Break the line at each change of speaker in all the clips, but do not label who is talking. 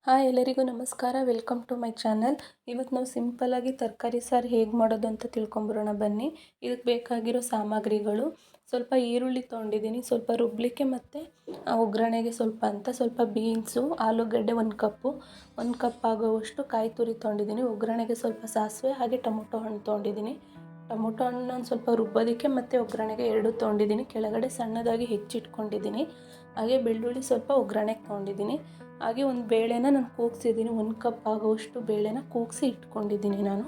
Hi ಎಲ್ಲರಿಗೂ ನಮಸ್ಕಾರ. Welcome to my channel. ಇವತ್ತು ನಾವು ಸಿಂಪಲ್ಲಾಗಿ ತರಕಾರಿ ಸಾರು ಹೇಗೆ ಮಾಡೋದು ಅಂತ ತಿಳ್ಕೊಂಬರೋಣ ಬನ್ನಿ. ಇದಕ್ಕೆ ಬೇಕಾಗಿರೋ ಸಾಮಗ್ರಿಗಳು: ಸ್ವಲ್ಪ ಈರುಳ್ಳಿ ತೊಗೊಂಡಿದ್ದೀನಿ, ಸ್ವಲ್ಪ ರುಬ್ಲಿಕ್ಕೆ ಮತ್ತು ಒಗ್ಗರಣೆಗೆ ಸ್ವಲ್ಪ ಬೀನ್ಸು, ಆಲೂಗಡ್ಡೆ 1 ಕಪ್ ಆಗುವಷ್ಟು ಕಾಯಿ ತುರಿ ತೊಗೊಂಡಿದ್ದೀನಿ. ಒಗ್ಗರಣೆಗೆ ಸ್ವಲ್ಪ ಸಾಸಿವೆ ಹಾಗೆ ಟೊಮೊಟೊ ಹಣ್ಣು ತೊಗೊಂಡಿದ್ದೀನಿ. ಟೊಮೊಟೊ ಹಣ್ಣು ಸ್ವಲ್ಪ ರುಬ್ಬೋದಕ್ಕೆ ಮತ್ತು ಒಗ್ಗರಣೆಗೆ 2 ತೊಗೊಂಡಿದ್ದೀನಿ. ಕೆಳಗಡೆ ಸಣ್ಣದಾಗಿ ಹೆಚ್ಚಿಟ್ಕೊಂಡಿದ್ದೀನಿ. ಹಾಗೆ ಬೆಳ್ಳುಳ್ಳಿ ಸ್ವಲ್ಪ ಒಗ್ಗರಣೆಗೆ ತೊಗೊಂಡಿದ್ದೀನಿ. ಹಾಗೆ ಒಂದು ಬೇಳೆನ ನಾನು ಕೂಗಿಸಿದ್ದೀನಿ. 1 ಕಪ್ ಆಗುವಷ್ಟು ಬೇಳೆನ ಕೂಗಿಸಿ ಇಟ್ಕೊಂಡಿದ್ದೀನಿ ನಾನು.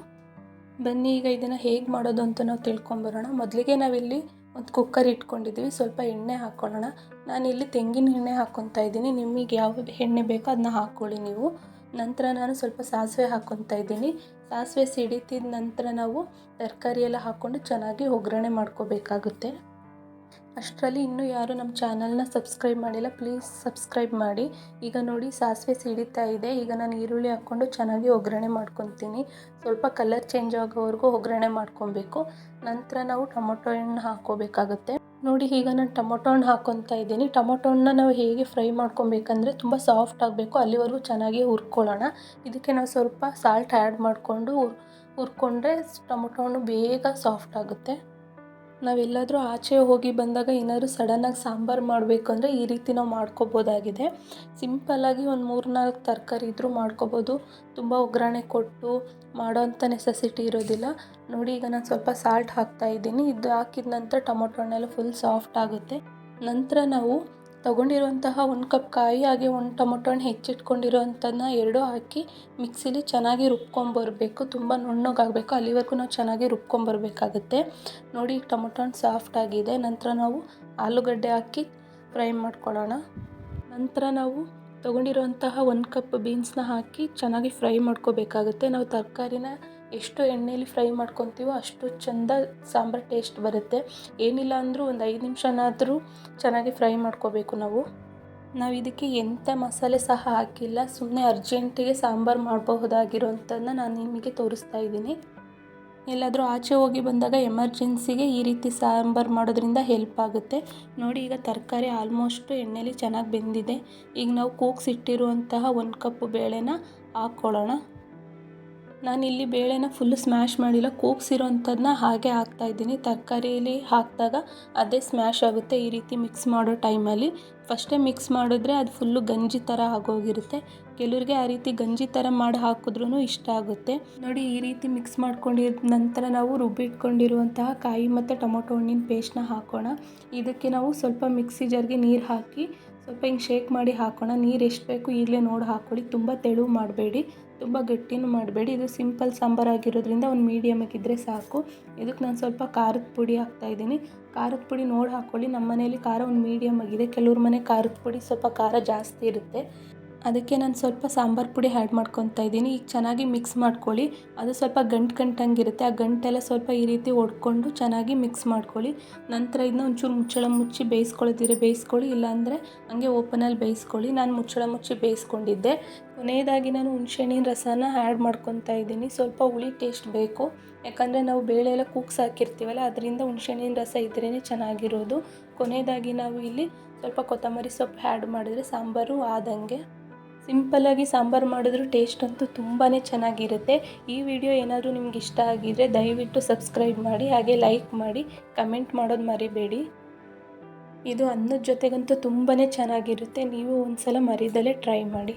ಬನ್ನಿ ಈಗ ಇದನ್ನು ಹೇಗೆ ಮಾಡೋದು ಅಂತ ನಾವು ತಿಳ್ಕೊಂಬರೋಣ. ಮೊದಲಿಗೆ ನಾವಿಲ್ಲಿ ಒಂದು ಕುಕ್ಕರ್ ಇಟ್ಕೊಂಡಿದ್ದೀವಿ. ಸ್ವಲ್ಪ ಎಣ್ಣೆ ಹಾಕ್ಕೊಳ್ಳೋಣ. ನಾನಿಲ್ಲಿ ತೆಂಗಿನ ಎಣ್ಣೆ ಹಾಕ್ಕೊತಾ ಇದ್ದೀನಿ. ನಿಮಗೆ ಯಾವ ಎಣ್ಣೆ ಬೇಕೋ ಅದನ್ನ ಹಾಕ್ಕೊಳ್ಳಿ ನೀವು. ನಂತರ ನಾನು ಸ್ವಲ್ಪ ಸಾಸಿವೆ ಹಾಕ್ಕೊತಾ ಇದ್ದೀನಿ. ಸಾಸಿವೆ ಸಿಡಿತಿದ ನಂತರ ನಾವು ತರಕಾರಿ ಎಲ್ಲ ಹಾಕ್ಕೊಂಡು ಚೆನ್ನಾಗಿ ಒಗ್ಗರಣೆ ಮಾಡ್ಕೋಬೇಕಾಗುತ್ತೆ. ಅಷ್ಟರಲ್ಲಿ ಇನ್ನೂ ಯಾರು ನಮ್ಮ ಚಾನಲ್ನ ಸಬ್ಸ್ಕ್ರೈಬ್ ಮಾಡಿಲ್ಲ, ಪ್ಲೀಸ್ ಸಬ್ಸ್ಕ್ರೈಬ್ ಮಾಡಿ. ಈಗ ನೋಡಿ ಸಾಸಿವೆ ಸಿಡಿತಾ ಇದೆ. ಈಗ ನಾನು ಈರುಳ್ಳಿ ಹಾಕ್ಕೊಂಡು ಚೆನ್ನಾಗಿ ಒಗ್ಗರಣೆ ಮಾಡ್ಕೊತೀನಿ. ಸ್ವಲ್ಪ ಕಲರ್ ಚೇಂಜ್ ಆಗೋವರೆಗೂ ಒಗ್ಗರಣೆ ಮಾಡ್ಕೊಬೇಕು. ನಂತರ ನಾವು ಟೊಮೊಟೊ ಹಣ್ಣು ಹಾಕ್ಕೋಬೇಕಾಗುತ್ತೆ. ನೋಡಿ ಈಗ ನಾನು ಟೊಮೊಟೊ ಹಣ್ಣು ಹಾಕ್ಕೊತಾ ಇದ್ದೀನಿ. ಟೊಮೊಟೊ ಹಣ್ಣನ್ನ ನಾವು ಹೇಗೆ ಫ್ರೈ ಮಾಡ್ಕೊಬೇಕಂದ್ರೆ ತುಂಬ ಸಾಫ್ಟ್ ಆಗಬೇಕು, ಅಲ್ಲಿವರೆಗೂ ಚೆನ್ನಾಗಿ ಹುರ್ಕೊಳ್ಳೋಣ. ಇದಕ್ಕೆ ನಾವು ಸ್ವಲ್ಪ ಸಾಲ್ಟ್ ಆ್ಯಡ್ ಮಾಡಿಕೊಂಡು ಹುರ್ಕೊಂಡ್ರೆ ಟೊಮೊಟೊ ಹಣ್ಣು ಬೇಗ ಸಾಫ್ಟ್ ಆಗುತ್ತೆ. ನಾವೆಲ್ಲಾದರೂ ಆಚೆ ಹೋಗಿ ಬಂದಾಗ ಏನಾದರೂ ಸಡನ್ನಾಗಿ ಸಾಂಬಾರು ಮಾಡಬೇಕು ಅಂದರೆ ಈ ರೀತಿ ನಾವು ಮಾಡ್ಕೋಬೋದಾಗಿದೆ. ಸಿಂಪಲ್ಲಾಗಿ ಒಂದು 3-4 ತರಕಾರಿ ಇದ್ದರೂ ಮಾಡ್ಕೋಬೋದು. ತುಂಬ ಒಗ್ಗರಣೆ ಕೊಟ್ಟು ಮಾಡೋವಂಥ ನೆಸೆಸಿಟಿ ಇರೋದಿಲ್ಲ. ನೋಡಿ ಈಗ ನಾನು ಸ್ವಲ್ಪ ಸಾಲ್ಟ್ ಹಾಕ್ತಾಯಿದ್ದೀನಿ. ಇದು ಹಾಕಿದ ನಂತರ ಟೊಮೊಟೊ ಹಣ್ಣೆಲ್ಲ ಫುಲ್ ಸಾಫ್ಟ್ ಆಗುತ್ತೆ. ನಂತರ ನಾವು ತೊಗೊಂಡಿರುವಂತಹ 1 ಕಪ್ ಕಾಯಿ ಹಾಗೆ 1 ಟೊಮೊಟೊ ಹಣ್ಣು ಹೆಚ್ಚಿಟ್ಕೊಂಡಿರೋವಂಥದ್ದನ್ನ 2 ಹಾಕಿ ಮಿಕ್ಸಿಲಿ ಚೆನ್ನಾಗಿ ರುಬ್ಕೊಂಬರ್ಬೇಕು. ತುಂಬ ನುಣ್ಣಗಾಗಬೇಕು, ಅಲ್ಲಿವರೆಗೂ ನಾವು ಚೆನ್ನಾಗಿ ರುಬ್ಕೊಂಬರ್ಬೇಕಾಗುತ್ತೆ. ನೋಡಿ ಟೊಮೊಟೊ ಹಣ್ಣು ಸಾಫ್ಟ್ ಆಗಿದೆ. ನಂತರ ನಾವು ಆಲೂಗಡ್ಡೆ ಹಾಕಿ ಫ್ರೈ ಮಾಡ್ಕೊಳ್ಳೋಣ. ನಂತರ ನಾವು ತೊಗೊಂಡಿರುವಂತಹ 1 ಕಪ್ ಬೀನ್ಸ್ನ ಹಾಕಿ ಚೆನ್ನಾಗಿ ಫ್ರೈ ಮಾಡ್ಕೋಬೇಕಾಗುತ್ತೆ. ನಾವು ತರಕಾರಿನ ಎಷ್ಟು ಎಣ್ಣೆಯಲ್ಲಿ ಫ್ರೈ ಮಾಡ್ಕೊತೀವೋ ಅಷ್ಟು ಚೆಂದ ಸಾಂಬಾರು ಟೇಸ್ಟ್ ಬರುತ್ತೆ. ಏನಿಲ್ಲ ಅಂದರೂ ಒಂದು 5 ನಿಮಿಷನಾದರೂ ಚೆನ್ನಾಗಿ ಫ್ರೈ ಮಾಡ್ಕೋಬೇಕು ನಾವು ಇದಕ್ಕೆ ಎಂಥ ಮಸಾಲೆ ಸಹ ಹಾಕಿಲ್ಲ. ಸುಮ್ಮನೆ ಅರ್ಜೆಂಟಿಗೆ ಸಾಂಬಾರು ಮಾಡಬಹುದಾಗಿರೋಂಥದ್ದನ್ನ ನಾನು ನಿಮಗೆ ತೋರಿಸ್ತಾ ಇದ್ದೀನಿ. ಎಲ್ಲಾದರೂ ಆಚೆ ಹೋಗಿ ಬಂದಾಗ ಎಮರ್ಜೆನ್ಸಿಗೆ ಈ ರೀತಿ ಸಾಂಬಾರು ಮಾಡೋದ್ರಿಂದ ಹೆಲ್ಪ್ ಆಗುತ್ತೆ. ನೋಡಿ ಈಗ ತರಕಾರಿ ಆಲ್ಮೋಸ್ಟ್ ಎಣ್ಣೆಲಿ ಚೆನ್ನಾಗಿ ಬೆಂದಿದೆ. ಈಗ ನಾವು ಕೂಗಿಸಿಟ್ಟಿರುವಂತಹ 1 ಕಪ್ ಬೇಳೆನ ಹಾಕ್ಕೊಳ್ಳೋಣ. ನಾನಿಲ್ಲಿ ಬೇಳೆನ ಫುಲ್ಲು ಸ್ಮ್ಯಾಶ್ ಮಾಡಿಲ್ಲ, ಕೂಗಿಸಿರೋಂಥದ್ದನ್ನ ಹಾಗೆ ಹಾಕ್ತಾಯಿದ್ದೀನಿ. ತರಕಾರಿಯಲ್ಲಿ ಹಾಕಿದಾಗ ಅದೇ ಸ್ಮ್ಯಾಶ್ ಆಗುತ್ತೆ. ಈ ರೀತಿ ಮಿಕ್ಸ್ ಮಾಡೋ ಟೈಮಲ್ಲಿ ಫಸ್ಟೇ ಮಿಕ್ಸ್ ಮಾಡಿದ್ರೆ ಅದು ಫುಲ್ಲು ಗಂಜಿ ಥರ ಆಗೋಗಿರುತ್ತೆ. ಕೆಲವ್ರಿಗೆ ಆ ರೀತಿ ಗಂಜಿ ಥರ ಮಾಡಿ ಹಾಕಿದ್ರೂ ಇಷ್ಟ ಆಗುತ್ತೆ. ನೋಡಿ ಈ ರೀತಿ ಮಿಕ್ಸ್ ಮಾಡ್ಕೊಂಡಿದ್ದ ನಂತರ ನಾವು ರುಬ್ಬಿಟ್ಕೊಂಡಿರುವಂತಹ ಕಾಯಿ ಮತ್ತು ಟೊಮೊಟೊ ಹಣ್ಣಿನ ಪೇಸ್ಟ್ನ ಹಾಕೋಣ. ಇದಕ್ಕೆ ನಾವು ಸ್ವಲ್ಪ ಮಿಕ್ಸಿ ಜಾರ್ಗೆ ನೀರು ಹಾಕಿ ಸ್ವಲ್ಪ ಹಿಂಗೆ ಶೇಕ್ ಮಾಡಿ ಹಾಕೋಣ. ನೀರು ಎಷ್ಟು ಬೇಕು ಈಗಲೇ ನೋಡಿ ಹಾಕ್ಕೊಳ್ಳಿ. ತುಂಬ ತೆಳು ಮಾಡಬೇಡಿ, ತುಂಬ ಗಟ್ಟಿನೂ ಮಾಡಬೇಡಿ. ಇದು ಸಿಂಪಲ್ ಸಾಂಬಾರು ಆಗಿರೋದ್ರಿಂದ ಒಂದು ಮೀಡಿಯಮ್ ಆಗಿದ್ದರೆ ಸಾಕು. ಇದಕ್ಕೆ ನಾನು ಸ್ವಲ್ಪ ಖಾರದ ಪುಡಿ ಹಾಕ್ತಾಯಿದ್ದೀನಿ. ಖಾರದ ಪುಡಿ ನೋಡಿ ಹಾಕ್ಕೊಳ್ಳಿ. ನಮ್ಮ ಮನೆಯಲ್ಲಿ ಖಾರ ಒಂದು ಮೀಡಿಯಮ್ ಆಗಿದೆ. ಕೆಲವ್ರ ಮನೆ ಖಾರದ ಪುಡಿ ಸ್ವಲ್ಪ ಖಾರ ಜಾಸ್ತಿ ಇರುತ್ತೆ, ಅದಕ್ಕೆ ನಾನು ಸ್ವಲ್ಪ ಸಾಂಬಾರು ಪುಡಿ ಆ್ಯಡ್ ಮಾಡ್ಕೊತಾ ಇದ್ದೀನಿ. ಈಗ ಚೆನ್ನಾಗಿ ಮಿಕ್ಸ್ ಮಾಡ್ಕೊಳ್ಳಿ. ಅದು ಸ್ವಲ್ಪ ಗಂಟಂಗಿರುತ್ತೆ. ಆ ಗಂಟೆಲ್ಲ ಸ್ವಲ್ಪ ಈ ರೀತಿ ಒಡ್ಕೊಂಡು ಚೆನ್ನಾಗಿ ಮಿಕ್ಸ್ ಮಾಡ್ಕೊಳ್ಳಿ. ನಂತರ ಇದನ್ನ ಒಂಚೂರು ಮುಚ್ಚಳ ಮುಚ್ಚಿ ಬೇಯಿಸ್ಕೊಳ್ಳೋದಿದ್ರೆ ಬೇಯಿಸ್ಕೊಳ್ಳಿ, ಇಲ್ಲಾಂದರೆ ಹಂಗೆ ಓಪನಲ್ಲಿ ಬೇಯಿಸ್ಕೊಳ್ಳಿ. ನಾನು ಮುಚ್ಚಳ ಮುಚ್ಚಿ ಬೇಯಿಸ್ಕೊಂಡಿದ್ದೆ. ಕೊನೆಯದಾಗಿ ನಾನು ಹುಣಸೆಹಣ್ಣಿನ ರಸನ ಆ್ಯಡ್ ಮಾಡ್ಕೊತಾ ಇದ್ದೀನಿ. ಸ್ವಲ್ಪ ಹುಳಿ ಟೇಸ್ಟ್ ಬೇಕು, ಯಾಕಂದರೆ ನಾವು ಬೇಳೆ ಎಲ್ಲ ಕೂಗ್ಸಿ ಹಾಕಿರ್ತೀವಲ್ಲ, ಅದರಿಂದ ಹುಣಸೆಹಣ್ಣಿನ ರಸ ಇದ್ರೇ ಚೆನ್ನಾಗಿರೋದು. ಕೊನೆಯದಾಗಿ ನಾವು ಇಲ್ಲಿ ಸ್ವಲ್ಪ ಕೊತ್ತಂಬರಿ ಸೊಪ್ಪು ಆ್ಯಡ್ ಮಾಡಿದ್ರೆ ಸಾಂಬಾರು ಆದಂಗೆ. ಸಿಂಪಲ್ಲಾಗಿ ಸಾಂಬಾರು ಮಾಡಿದ್ರೂ ಟೇಸ್ಟ್ ಅಂತೂ ತುಂಬಾ ಚೆನ್ನಾಗಿರುತ್ತೆ. ಈ ವಿಡಿಯೋ ಏನಾದರೂ ನಿಮ್ಗೆ ಇಷ್ಟ ಆಗಿದರೆ ದಯವಿಟ್ಟು ಸಬ್ಸ್ಕ್ರೈಬ್ ಮಾಡಿ, ಹಾಗೆ ಲೈಕ್ ಮಾಡಿ, ಕಮೆಂಟ್ ಮಾಡೋದು ಮರಿಬೇಡಿ. ಇದು ಅನ್ನದ ಜೊತೆಗಂತೂ ತುಂಬಾ ಚೆನ್ನಾಗಿರುತ್ತೆ. ನೀವು ಒಂದು ಸಲ ಮರಿದಲ್ಲೇ ಟ್ರೈ ಮಾಡಿ.